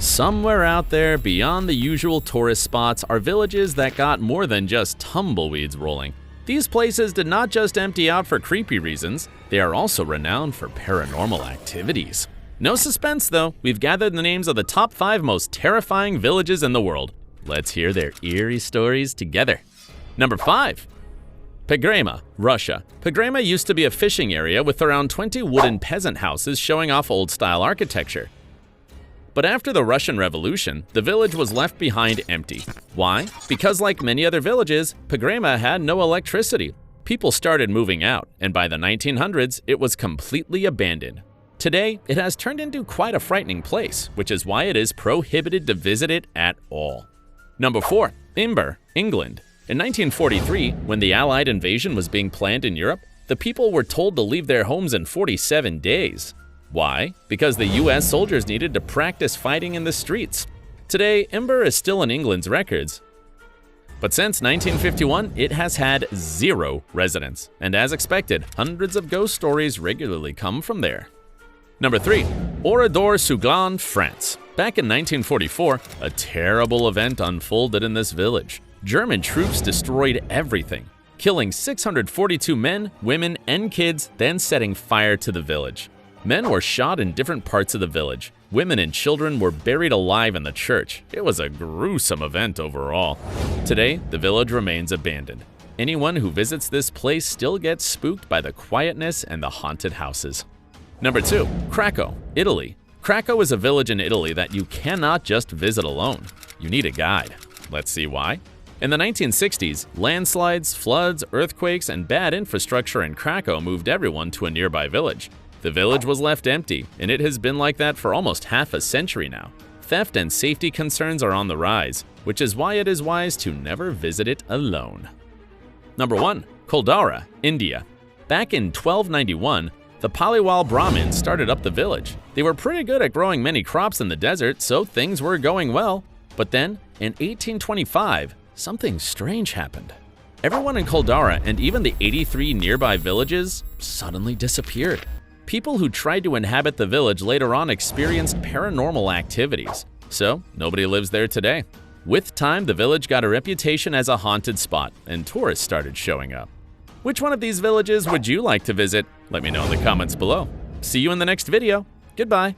Somewhere out there beyond the usual tourist spots are villages that got more than just tumbleweeds rolling. These places did not just empty out for creepy reasons, they are also renowned for paranormal activities. No suspense though, we've gathered the names of the top 5 most terrifying villages in the world. Let's hear their eerie stories together. Number 5. Pogrema, Russia. Pogrema used to be a fishing area with around 20 wooden peasant houses showing off old-style architecture. But after the Russian Revolution, the village was left behind empty. Why? Because like many other villages, Pogrema had no electricity. People started moving out, and by the 1900s, it was completely abandoned. Today, it has turned into quite a frightening place, which is why it is prohibited to visit it at all. Number 4. Embark, England. In 1943, when the Allied invasion was being planned in Europe, the people were told to leave their homes in 47 days. Why? Because the US soldiers needed to practice fighting in the streets. Today, embark is still in England's records, but since 1951, it has had 0 residents, and as expected, hundreds of ghost stories regularly come from there. Number 3. Oradour-sur-Glane, France. Back in 1944, a terrible event unfolded in this village. German troops destroyed everything, killing 642 men, women, and kids, then setting fire to the village. Men were shot in different parts of the village. Women and children were buried alive in the church. It was a gruesome event overall. Today, the village remains abandoned. Anyone who visits this place still gets spooked by the quietness and the haunted houses. Number 2. Krakow, Italy. Krakow is a village in Italy that you cannot just visit alone. You need a guide. Let's see why. In the 1960s, landslides, floods, earthquakes, and bad infrastructure in Krakow moved everyone to a nearby village. The village was left empty, and it has been like that for almost half a century now. Theft and safety concerns are on the rise, which is why it is wise to never visit it alone. Number 1. Kuldara, India. Back in 1291, the Paliwal Brahmins started up the village. They were pretty good at growing many crops in the desert, so things were going well. But then, in 1825, something strange happened. Everyone in Kuldara and even the 83 nearby villages suddenly disappeared. People who tried to inhabit the village later on experienced paranormal activities, so nobody lives there today. With time, the village got a reputation as a haunted spot, and tourists started showing up. Which one of these villages would you like to visit? Let me know in the comments below. See you in the next video. Goodbye.